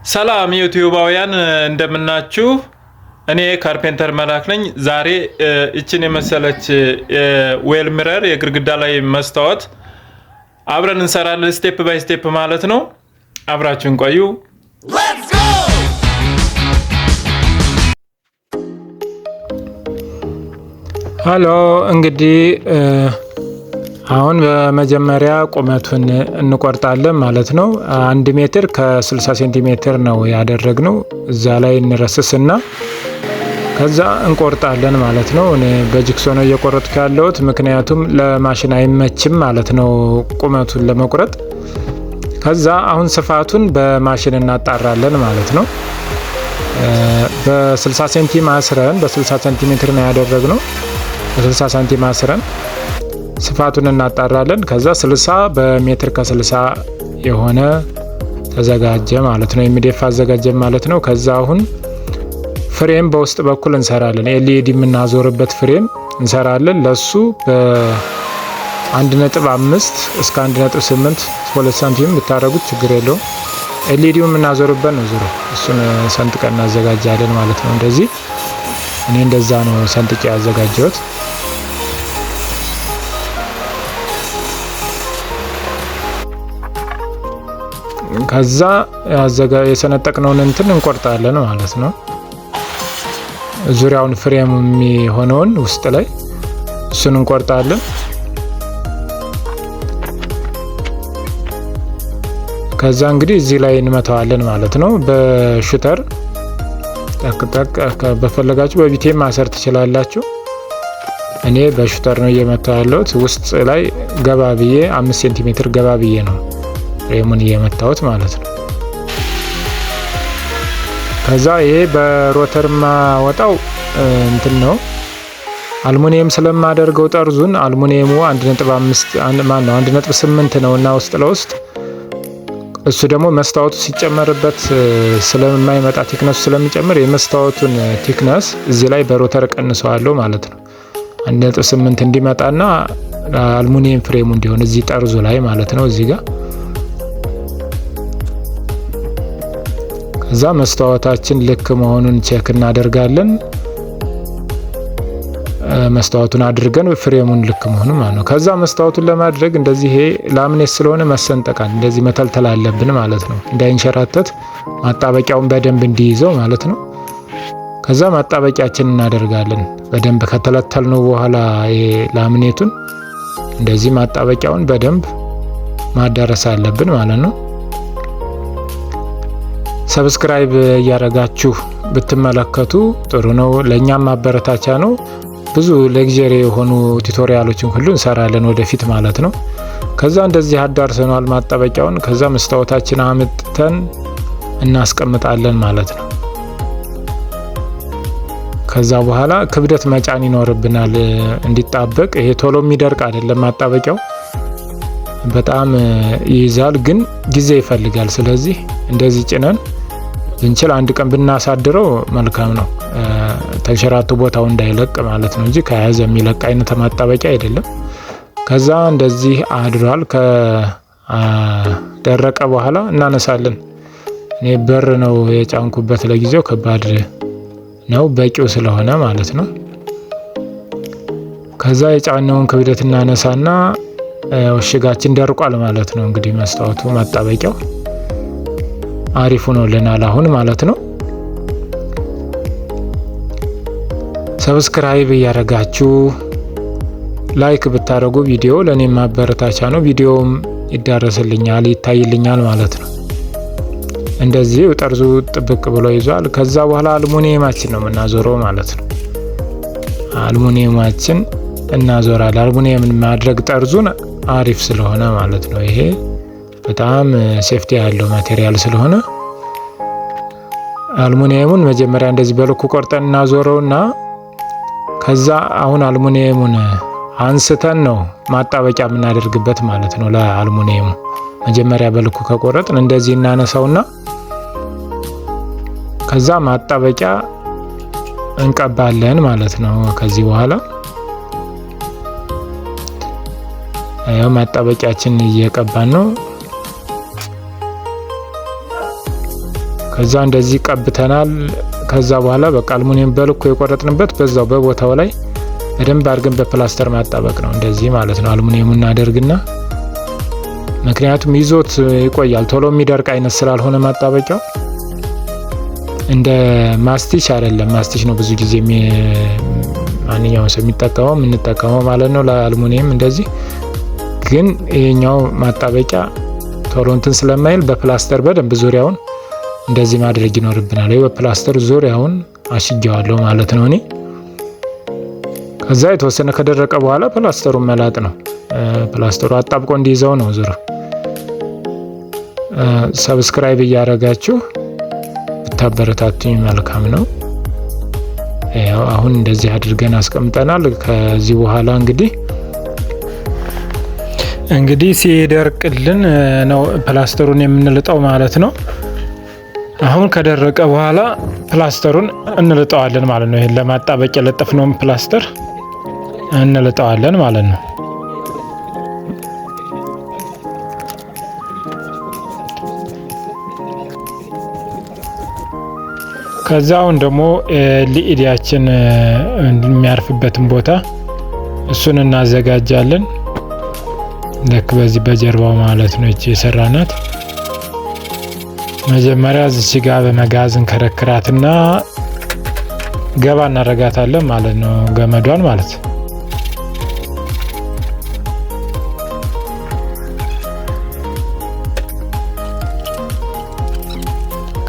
ሰላም ዩቲዩባውያን እንደምናችሁ። እኔ ካርፔንተር መላክ ነኝ። ዛሬ እችን የመሰለች ዌል ሚረር የግድግዳ ላይ መስታወት አብረን እንሰራለን፣ ስቴፕ ባይ ስቴፕ ማለት ነው። አብራችሁን ቆዩ። ሃሎ እንግዲህ አሁን በመጀመሪያ ቁመቱን እንቆርጣለን ማለት ነው። 1 ሜትር ከ60 ሴንቲሜትር ነው ያደረግነው። እዛ ላይ እንረስስና ከዛ እንቆርጣለን ማለት ነው። እኔ በጂክሶ ነው እየቆረጥኩ ያለሁት ምክንያቱም ለማሽን አይመችም ማለት ነው ቁመቱን ለመቁረጥ። ከዛ አሁን ስፋቱን በማሽን እናጣራለን ማለት ነው። በ60 ሴንቲ ማስረን በ60 ሴንቲሜትር ነው ያደረግነው። በ60 ሳንቲ ማስረን ስፋቱን እናጣራለን። ከዛ 60 በሜትር ከ60 የሆነ ተዘጋጀ ማለት ነው። ኤምዲኤፍ አዘጋጀ ማለት ነው። ከዛ አሁን ፍሬም በውስጥ በኩል እንሰራለን። ኤልኢዲ የምናዞርበት ፍሬም እንሰራለን። ለሱ በ1.5 እስከ 1.8 2 ሳንቲም ብታረጉት ችግር የለውም። ኤልኢዲው የምናዞርበት ነው ዙሮ እሱን ሰንጥቀን እናዘጋጃለን ማለት ነው። እንደዚህ እኔ እንደዛ ነው ሰንጥቄ ያዘጋጀሁት። ከዛ የሰነጠቅነውን እንትን እንቆርጣለን ማለት ነው። ዙሪያውን ፍሬም የሚሆነውን ውስጥ ላይ እሱን እንቆርጣለን። ከዛ እንግዲህ እዚህ ላይ እንመታዋለን ማለት ነው። በሹተር በፈለጋችሁ በቢቴም ማሰር ትችላላችሁ። እኔ በሹተር ነው እየመታው ያለሁት። ውስጥ ላይ ገባ ብዬ 5 ሴንቲሜትር ገባ ብዬ ነው ፍሬሙን እየመታሁት ማለት ነው። ከዛ ይሄ በሮተር ማወጣው እንትን ነው አልሙኒየም ስለማደርገው ጠርዙን አልሙኒየሙ 1.8 ነው እና ውስጥ ለውስጥ እሱ ደግሞ መስታወቱ ሲጨመርበት ስለማይመጣ ቲክነሱ ስለሚጨምር የመስታወቱን ቲክነስ እዚህ ላይ በሮተር ቀንሰዋለሁ ማለት ነው። 1.8 እንዲመጣና አልሙኒየም ፍሬሙ እንዲሆን እዚህ ጠርዙ ላይ ማለት ነው እዚህ ጋር። ከዛ መስታወታችን ልክ መሆኑን ቼክ እናደርጋለን። መስታወቱን አድርገን ፍሬሙን ልክ መሆኑን ማለት ነው። ከዛ መስታወቱን ለማድረግ እንደዚህ ይሄ ላምኔት ስለሆነ መሰንጠቃል እንደዚህ መተልተል አለብን ማለት ነው። እንዳይንሸራተት ማጣበቂያውን በደንብ እንዲይዘው ማለት ነው። ከዛ ማጣበቂያችን እናደርጋለን። በደንብ ከተለተልነው በኋላ ይሄ ላምኔቱን እንደዚህ ማጣበቂያውን በደንብ ማዳረስ አለብን ማለት ነው። ሰብስክራይብ እያደረጋችሁ ብትመለከቱ ጥሩ ነው፣ ለኛም ማበረታቻ ነው። ብዙ ሌክቸር የሆኑ ቱቶሪያሎችን ሁሉ እንሰራለን ወደፊት ማለት ነው። ከዛ እንደዚህ አዳርሰናል ማጣበቂያውን። ከዛ መስታወታችን አምጥተን እናስቀምጣለን ማለት ነው። ከዛ በኋላ ክብደት መጫን ይኖርብናል እንዲጣበቅ። ይሄ ቶሎ የሚደርቅ አይደለም ማጣበቂያው፣ በጣም ይይዛል ግን ጊዜ ይፈልጋል። ስለዚህ እንደዚህ ጭነን ብንችል 1 ቀን ብናሳድረው መልካም ነው፣ ተንሸራቶ ቦታው እንዳይለቅ ማለት ነው እንጂ ከያዘ የሚለቅ አይነት ማጣበቂያ አይደለም። ከዛ እንደዚህ አድሯል። ከደረቀ በኋላ እናነሳለን። እኔ በር ነው የጫንኩበት ለጊዜው፣ ከባድ ነው በቂው ስለሆነ ማለት ነው። ከዛ የጫነውን ክብደት እናነሳና እሽጋችን ደርቋል ማለት ነው። እንግዲህ መስታወቱ ማጣበቂያው አሪፍ ሆኖልናል አሁን ማለት ነው። ሰብስክራይብ እያደረጋችሁ ላይክ ብታደርጉ ቪዲዮ ለኔ ማበረታቻ ነው። ቪዲዮም ይዳረስልኛል ይታይልኛል ማለት ነው። እንደዚህ ጠርዙ ጥብቅ ብሎ ይዟል። ከዛ በኋላ አልሙኒየማችን ነው የምናዞረው ማለት ነው። አልሙኒየማችን እናዞራለን። አልሙኒየምን ማድረግ ጠርዙን አሪፍ ስለሆነ ማለት ነው። ይሄ በጣም ሴፍቲ ያለው ማቴሪያል ስለሆነ አልሙኒየሙን መጀመሪያ እንደዚህ በልኩ ቆርጠን እናዞረውና ከዛ አሁን አልሙኒየሙን አንስተን ነው ማጣበቂያ የምናደርግበት ማለት ነው። ለአልሙኒየሙ መጀመሪያ በልኩ ከቆረጥን እንደዚህ እናነሳውና ከዛ ማጣበቂያ እንቀባለን ማለት ነው። ከዚህ በኋላ ያው ማጣበቂያችን እየቀባን ነው። ከዛ እንደዚህ ቀብተናል። ከዛ በኋላ በቃ አልሙኒየም በልኩ የቆረጥንበት በዛው በቦታው ላይ በደንብ አድርገን በፕላስተር ማጣበቅ ነው። እንደዚህ ማለት ነው። አልሙኒየሙን እናደርግና ምክንያቱም ይዞት ይቆያል። ቶሎ የሚደርቅ አይነት ስላልሆነ ማጣበቂያው እንደ ማስቲሽ አይደለም። ማስቲሽ ነው ብዙ ጊዜ ማንኛውም ሰው የምንጠቀመው ማለት ነው ለአልሙኒየም። እንደዚህ ግን ይሄኛው ማጣበቂያ ቶሎ እንትን ስለማይል በፕላስተር በደንብ ዙሪያውን እንደዚህ ማድረግ ይኖርብናል። በፕላስተር ዙሪያውን አሽጌዋለሁ ማለት ነው እኔ። ከዛ የተወሰነ ከደረቀ በኋላ ፕላስተሩን መላጥ ነው። ፕላስተሩ አጣብቆ እንዲይዘው ነው ዙር። ሰብስክራይብ እያደረጋችሁ ብታበረታቱኝ መልካም ነው። ያው አሁን እንደዚህ አድርገን አስቀምጠናል። ከዚህ በኋላ እንግዲህ ሲደርቅልን ነው ፕላስተሩን የምንልጠው ማለት ነው። አሁን ከደረቀ በኋላ ፕላስተሩን እንልጠዋለን ማለት ነው። ይሄን ለማጣበቅ የለጠፍነውን ፕላስተር እንልጠዋለን ማለት ነው። ከዛውን ደግሞ ኤልኢዲያችን የሚያርፍበትን ቦታ እሱን እናዘጋጃለን። ልክ በዚህ በጀርባው ማለት ነው። እቺ የሰራናት መጀመሪያ እዚህ ጋር በመጋዝን ከረክራትና ገባ እናረጋታለን ማለት ነው። ገመዷን ማለት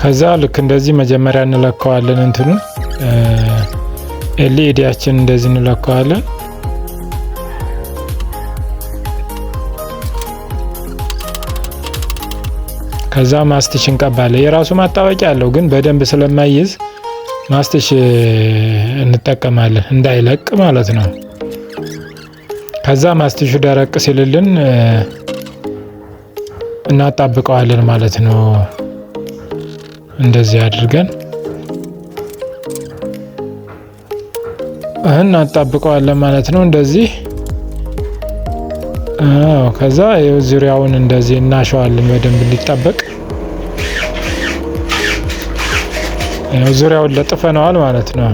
ከዛ ልክ እንደዚህ መጀመሪያ እንለካዋለን። እንትኑ ኤልኢዲያችን እንደዚህ እንለካዋለን። ከዛ ማስቲሽ እንቀባለን። የራሱ ማጣበቂያ አለው ግን በደንብ ስለማይይዝ ማስቲሽ እንጠቀማለን እንዳይለቅ ማለት ነው። ከዛ ማስቲሹ ደረቅ ሲልልን እናጣብቀዋለን ማለት ነው። እንደዚህ አድርገን እናጣብቀዋለን ማለት ነው። እንደዚህ ከዛ ዙሪያውን እንደዚህ እናሸዋለን በደንብ እንዲጣበቅ። ዙሪያውን ለጥፈነዋል ማለት ነው።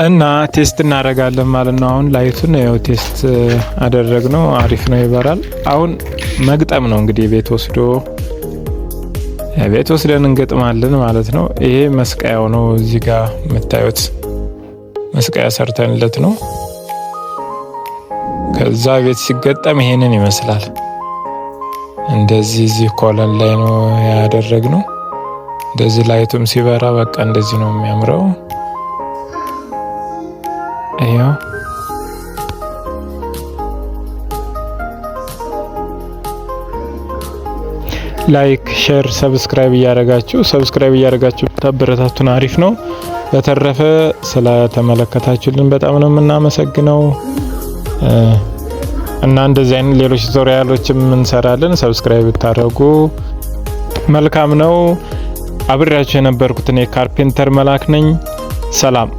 እና ቴስት እናደርጋለን ማለት ነው። አሁን ላይቱን ያው ቴስት አደረግነው። አሪፍ ነው፣ ይበራል። አሁን መግጠም ነው እንግዲህ ቤት ወስደን እንገጥማለን ማለት ነው። ይሄ መስቀያው ነው። እዚህ ጋር የምታዩት መስቀያ ሰርተንለት ነው። ከዛ ቤት ሲገጠም ይሄንን ይመስላል። እንደዚህ እዚህ ኮለን ላይ ነው ያደረግነው። እንደዚህ ላይቱም ሲበራ በቃ እንደዚህ ነው የሚያምረው። ይሄው ላይክ፣ ሼር፣ ሰብስክራይብ እያደረጋችሁ ታበረታቱን። አሪፍ ነው። በተረፈ ስለተመለከታችሁልን በጣም ነው የምናመሰግነው። እና እንደዚህ አይነት ሌሎች ቱቶሪያሎችም እንሰራለን። ሰብስክራይብ ብታደርጉ መልካም ነው። አብሬያችሁ የነበርኩት እኔ ካርፔንተር መላክ ነኝ። ሰላም።